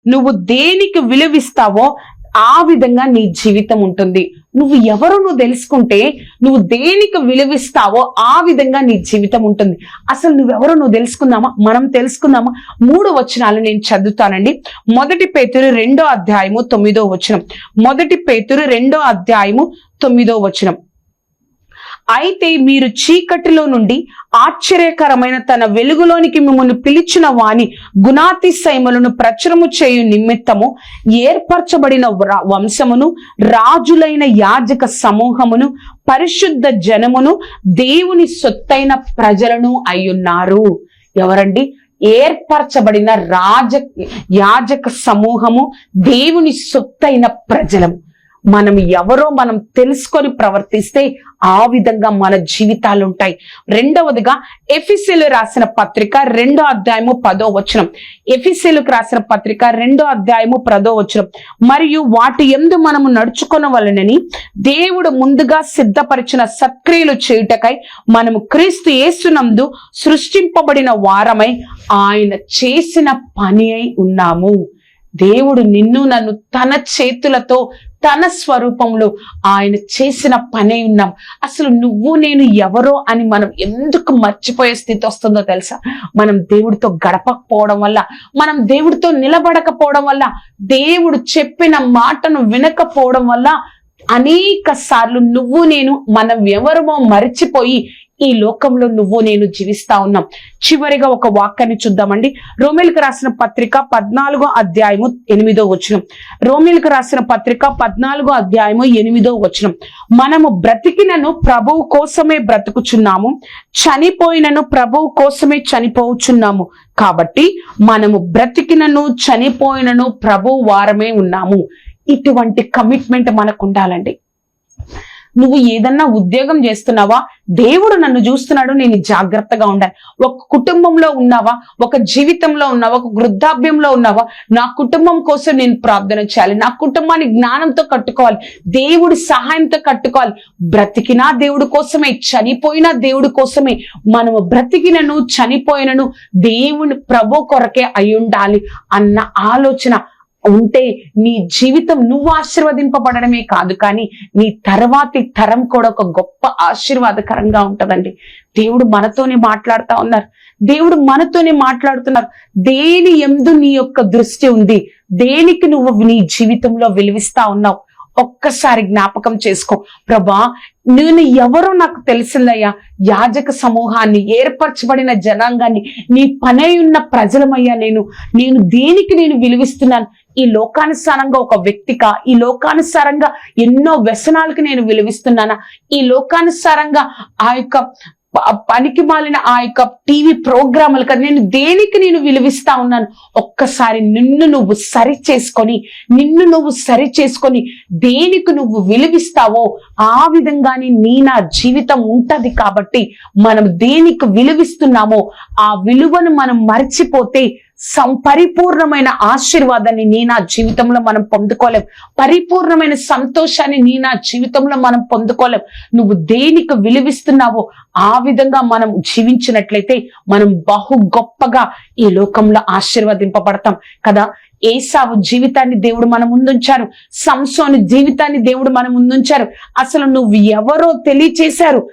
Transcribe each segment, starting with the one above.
నువ్వు దేనికి విలువిస్తావో ఆ విధంగా నీ జీవితం ఉంటుంది. నువ్వు ఎవరు నువ్వు తెలుసుకుంటే నువ్వు దేనికి విలువిస్తావో ఆ విధంగా నీ జీవితం ఉంటుంది. అసలు నువ్వెవరో నువ్వు తెలుసుకుందామా? మనం తెలుసుకుందామా? 3 వచనాలు నేను చదువుతానండి. 1 పేతురు 2వ అధ్యాయము 9వ వచనం. 1 పేతురు 2వ అధ్యాయము 9వ వచనం. అయితే మీరు చీకటిలో నుండి ఆశ్చర్యకరమైన తన వెలుగులోనికి మిమ్మల్ని పిలిచిన వాని గుణాతిశయములను ప్రచురము చేయు నిమిత్తము ఏర్పరచబడిన వంశమును, రాజులైన యాజక సమూహమును, పరిశుద్ధ జనమును, దేవుని సొత్తైన ప్రజలను అయ్యున్నారు. ఎవరండి? ఏర్పరచబడిన యాజక సమూహము, దేవుని సొత్తైన ప్రజలము. మనం ఎవరో మనం తెలుసుకొని ప్రవర్తిస్తే ఆ విధంగా మన జీవితాలు ఉంటాయి. 2వదిగా ఎఫెసీయులకు రాసిన పత్రిక 2వ అధ్యాయము 10వ వచనం. ఎఫెసీయులకు రాసిన పత్రిక 2వ అధ్యాయము 10వ వచనం. మరియు వాటి యందు మనము నడుచుకొనవలెనని దేవుడు ముందుగా సిద్ధపరిచిన సత్క్రియలు చేయుటకై మనము క్రీస్తు యేసునందు సృష్టింపబడిన వారమై ఆయన చేసిన పని అయి ఉన్నాము. దేవుడు నిన్ను నన్ను తన చేతులతో తన స్వరూపంలో ఆయన చేసిన పనే ఉన్నాం. అసలు నువ్వు నేను ఎవరో అని మనం ఎందుకు మర్చిపోయే స్థితి వస్తుందో తెలుసా? మనం దేవుడితో గడపకపోవడం వల్ల, మనం దేవుడితో నిలబడకపోవడం వల్ల, దేవుడు చెప్పిన మాటను వినకపోవడం వల్ల అనేక సార్లు నువ్వు నేను మనం ఎవరమో మర్చిపోయి ఈ లోకంలో నువ్వు నేను జీవిస్తా ఉన్నాం. చివరిగా ఒక వాక్యాన్ని చూద్దామండి. రోమీయులకు రాసిన పత్రిక 14వ అధ్యాయము 8వ వచనం. రోమీయులకు రాసిన పత్రిక 14వ అధ్యాయము 8వ వచనం. మనము బ్రతికినను ప్రభువు కోసమే బ్రతుకుచున్నాము, చనిపోయినను ప్రభువు కోసమే చనిపోచున్నాము. కాబట్టి మనము బ్రతికినను చనిపోయినను ప్రభువు వారమే ఉన్నాము. ఇటువంటి కమిట్మెంట్ మనకు ఉండాలండి. నువ్వు ఏదన్నా ఉద్యోగం చేస్తున్నావా? దేవుడు నన్ను చూస్తున్నాడు, నేను జాగ్రత్తగా ఉండాలి. ఒక కుటుంబంలో ఉన్నావా? ఒక జీవితంలో ఉన్నావా? ఒక వృద్ధాప్యంలో ఉన్నావా? నా కుటుంబం కోసం నేను ప్రార్థన చేయాలి, నా కుటుంబాన్ని జ్ఞానంతో కట్టుకోవాలి, దేవుడి సహాయంతో కట్టుకోవాలి. బ్రతికినా దేవుడి కోసమే, చనిపోయినా దేవుడి కోసమే. మనము బ్రతికినను చనిపోయినను దేవుని ప్రభు కొరకే అయి ఉండాలి అన్న ఆలోచన ఉంటే నీ జీవితం నువ్వు ఆశీర్వదింపబడమే కాదు, కానీ నీ తర్వాతి తరం కూడా ఒక గొప్ప ఆశీర్వాదకరంగా ఉంటదండి. దేవుడు మనతోనే మాట్లాడుతా ఉన్నారు, దేవుడు మనతోనే మాట్లాడుతున్నారు. దేని యందు నీ యొక్క దృష్టి ఉంది? దేనికి నువ్వు నీ జీవితంలో విలువిస్తా ఉన్నావు? ఒక్కసారి జ్ఞాపకం చేసుకో. ప్రభా, నేను ఎవరో నాకు తెలిసిందయ్యా, యాజక సమూహాన్ని, ఏర్పరచబడిన జనాంగాన్ని, నీ పనై ఉన్న ప్రజలమయ్యా. నేను దేనికి నేను విలువిస్తున్నాను? ఈ లోకానుసారంగా ఒక వ్యక్తిగా, ఈ లోకానుసారంగా ఎన్నో వ్యసనాలకు నేను విలువిస్తున్నానా? ఈ లోకానుసారంగా ఆ యొక్క పనికి మాలిన ఆ యొక్క టీవీ ప్రోగ్రాములు కదా, నేను దేనికి నేను విలువిస్తా ఉన్నాను? ఒక్కసారి నిన్ను నువ్వు సరి చేసుకొని దేనికి నువ్వు విలువిస్తావో ఆ విధంగానే నా జీవితం ఉంటది. కాబట్టి మనం దేనికి విలువిస్తున్నామో ఆ విలువను మనం మర్చిపోతే పరిపూర్ణమైన ఆశీర్వాదాన్ని నా జీవితంలో మనం పొందుకోలేం, పరిపూర్ణమైన సంతోషాన్ని నా జీవితంలో మనం పొందుకోలేం. నువ్వు దేనికి విలువిస్తున్నావో ఆ విధంగా మనం జీవించినట్లయితే మనం బహు గొప్పగా ఈ లోకంలో ఆశీర్వదింపబడతాం కదా. ఏసావు జీవితాన్ని దేవుడు మన ముందుంచారు, సంసోను జీవితాన్ని దేవుడు మన ముందుంచారు. అసలు నువ్వు ఎవరో తెలియచేశారు.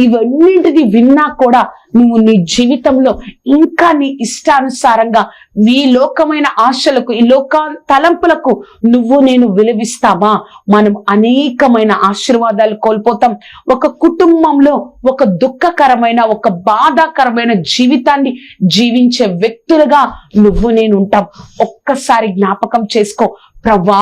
ఇవన్నింటిది విన్నా కూడా నువ్వు నీ జీవితంలో ఇంకా నీ ఇష్టానుసారంగా నీ లోకమైన ఆశలకు, ఈ లోక తలంపులకు నువ్వు నేను విలువిస్తామా? మనం అనేకమైన ఆశీర్వాదాలు కోల్పోతాం. ఒక కుటుంబంలో ఒక దుఃఖకరమైన, ఒక బాధాకరమైన జీవితాన్ని జీవించే వ్యక్తులుగా నువ్వు నేను ఉంటాం. ఒక్కసారి జ్ఞాపకం చేసుకో. ప్రభా,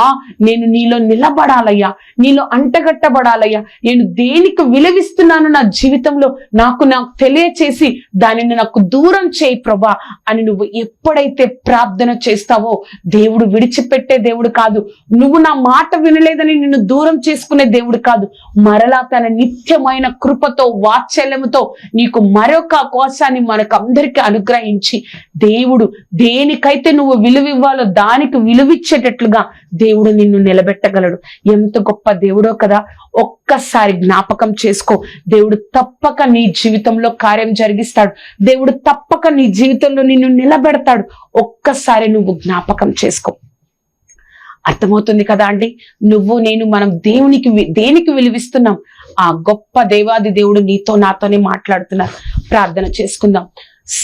నేను నీలో నిలబడాలయ్యా, నీలో అంటగట్టబడాలయ్యా. నేను దేనికి విలువిస్తున్నాను నా జీవితంలో నాకు తెలియచేసి దానిని నాకు దూరం చేయి ప్రభా అని నువ్వు ఎప్పుడైతే ప్రార్థన చేస్తావో దేవుడు విడిచిపెట్టే దేవుడు కాదు. నువ్వు నా మాట వినలేదని నిన్ను దూరం చేసుకునే దేవుడు కాదు. మరలా తన నిత్యమైన కృపతో, వాత్సల్యముతో నీకు మరొక అవకాశాన్ని మనకు అందరికీ అనుగ్రహించి దేవుడు దేనికైతే నువ్వు విలువివ్వాలో దానికి విలువిచ్చేటట్లుగా దేవుడు నిన్ను నిలబెట్టగలడు. ఎంత గొప్ప దేవుడో కదా. ఒక్కసారి జ్ఞాపకం చేసుకో. దేవుడు తప్పక నీ జీవితంలో కార్యం జరిగిస్తాడు. దేవుడు తప్పక నీ జీవితంలో నిన్ను నిలబెడతాడు. ఒక్కసారి నువ్వు జ్ఞాపకం చేసుకో. అర్థమవుతుంది కదా అండి? నువ్వు నేను మనం దేనికి విలువిస్తున్నాం? ఆ గొప్ప దేవాది దేవుడు నీతో నాతోనే మాట్లాడుతున్నారు. ప్రార్థన చేసుకుందాం.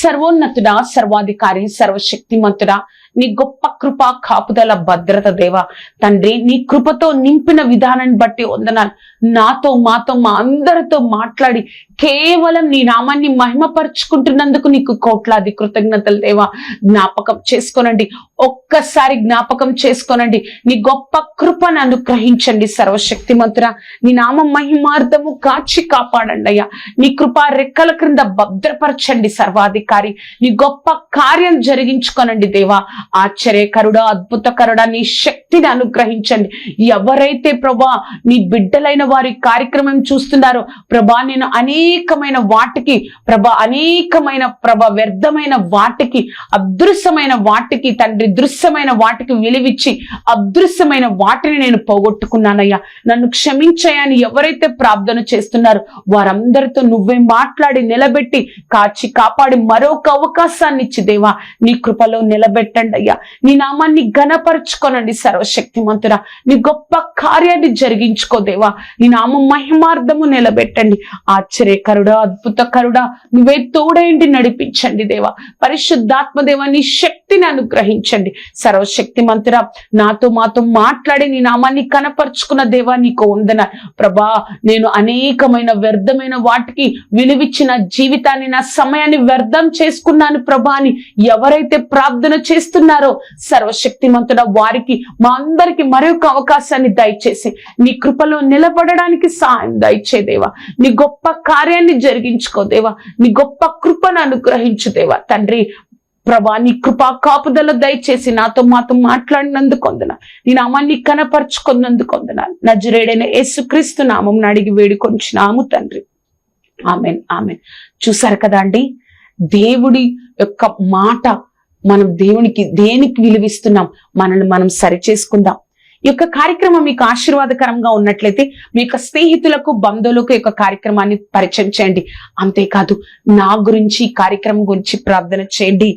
సర్వోన్నతుడా, సర్వాధికారి, సర్వశక్తిమంతుడా, నీ గొప్ప కృప, కాపుదల, భద్రత దేవా తండ్రి, నీ కృపతో నింపిన విధానాన్ని బట్టి వందనాలు. నాతో మాతో మా అందరితో మాట్లాడి కేవలం నీ నామాన్ని మహిమపరుచుకుంటున్నందుకు నీకు కోట్లాది కృతజ్ఞతలు దేవా. జ్ఞాపకం చేసుకోనండి, ఒక్కసారి జ్ఞాపకం చేసుకోనండి. నీ గొప్ప కృపను అనుగ్రహించండి సర్వశక్తిమంతురా. నీ నామ మహిమార్థము కాచి కాపాడండి అయ్యా. నీ కృప రెక్కల క్రింద భద్రపరచండి సర్వాధికారి. నీ గొప్ప కార్యం జరిగించుకోనండి దేవా. ఆశ్చర్యకరుడా, అద్భుతకరుడా, నీ శక్తిని అనుగ్రహించండి. ఎవరైతే ప్రభా నీ బిడ్డలైన వారి కార్యక్రమం చూస్తున్నారో ప్రభా, నేను అనేకమైన వాటికి వ్యర్థమైన వాటికి, అదృశ్యమైన వాటికి తండ్రి, దృశ్యమైన వాటికి విలువిచ్చి అదృశ్యమైన వాటిని నేను పోగొట్టుకున్నానయ్యా. నన్ను క్షమించయని ఎవరైతే ప్రార్థన చేస్తున్నారో వారందరితో నువ్వే మాట్లాడి నిలబెట్టి కాచి కాపాడి మరొక అవకాశాన్ని ఇచ్చి దేవా నీ కృపలో నిలబెట్టండి అయ్యా. నీ నామాన్ని ఘనపరుచుకోనండి సర్వశక్తిమంతుడా. నీ గొప్ప కార్యాన్ని జరిగించుకో దేవా. నీ నామం మహిమార్థము నిలబెట్టండి. ఆశ్చర్యకరుడా, అద్భుతకరుడా, నువ్వే తోడేంటి నడిపించండి దేవా. పరిశుద్ధాత్మ దేవా, నీ శక్తిని అనుగ్రహించండి సర్వశక్తిమంతుడా. నాతో మాతో మాట్లాడి నీ నామాన్ని కనపరుచుకున్న దేవా నీకు వందనాలు ప్రభా. నేను అనేకమైన వ్యర్థమైన వాటికి విలువిచ్చిన జీవితాన్ని, నా సమయాన్ని వ్యర్థం చేసుకున్నాను ప్రభా అని ఎవరైతే ప్రార్థన చేస్తున్నారో సర్వశక్తిమంతుడా వారికి, మా అందరికి మరొక అవకాశాన్ని దయచేసి నీ కృపలో నిలబడడానికి సహాయం దయచే దేవా. నీ గొప్ప కార్యాన్ని జరిగించుకో దేవా. నీ గొప్ప కృపను అనుగ్రహించు దేవా తండ్రి ప్రభా. నీ కృపా కాపుదల దయచేసి నాతో మాతో మాట్లాడినందుకు వందనాలు. నీ నామాన్ని కనపరుచుకున్నందుకు వందనాలు. నజరేయుడైన యేసుక్రీస్తు నామం అడిగి వేడుకొంచున్నాము తండ్రి. Amen, amen. చూసారు కదా అండి, దేవుడి యొక్క మాట మనం దేనికి విలువిస్తున్నాం, మనల్ని మనం సరి చేసుకుందాం. ఈ యొక్క కార్యక్రమం మీకు ఆశీర్వాదకరంగా ఉన్నట్లయితే మీ యొక్క స్నేహితులకు, బంధువులకు ఈ యొక్క కార్యక్రమాన్ని పరిచయం చేయండి. అంతేకాదు నా గురించి, ఈ కార్యక్రమం గురించి ప్రార్థన చేయండి.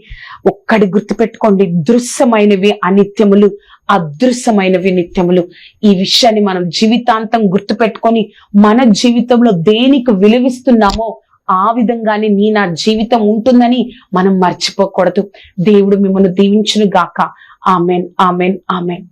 ఒక్కడి గుర్తుపెట్టుకోండి, దృశ్యమైనవి అనిత్యములు, అదృశ్యమైనవి నిత్యములు. ఈ విషయాన్ని మనం జీవితాంతం గుర్తుపెట్టుకొని మన జీవితంలో దేనికి విలువిస్తున్నామో ఆ విధంగానే నా జీవితం ఉంటుందని మనం మర్చిపోకూడదు. దేవుడు మిమ్మల్ని దీవించును గాక. Amen, amen, amen.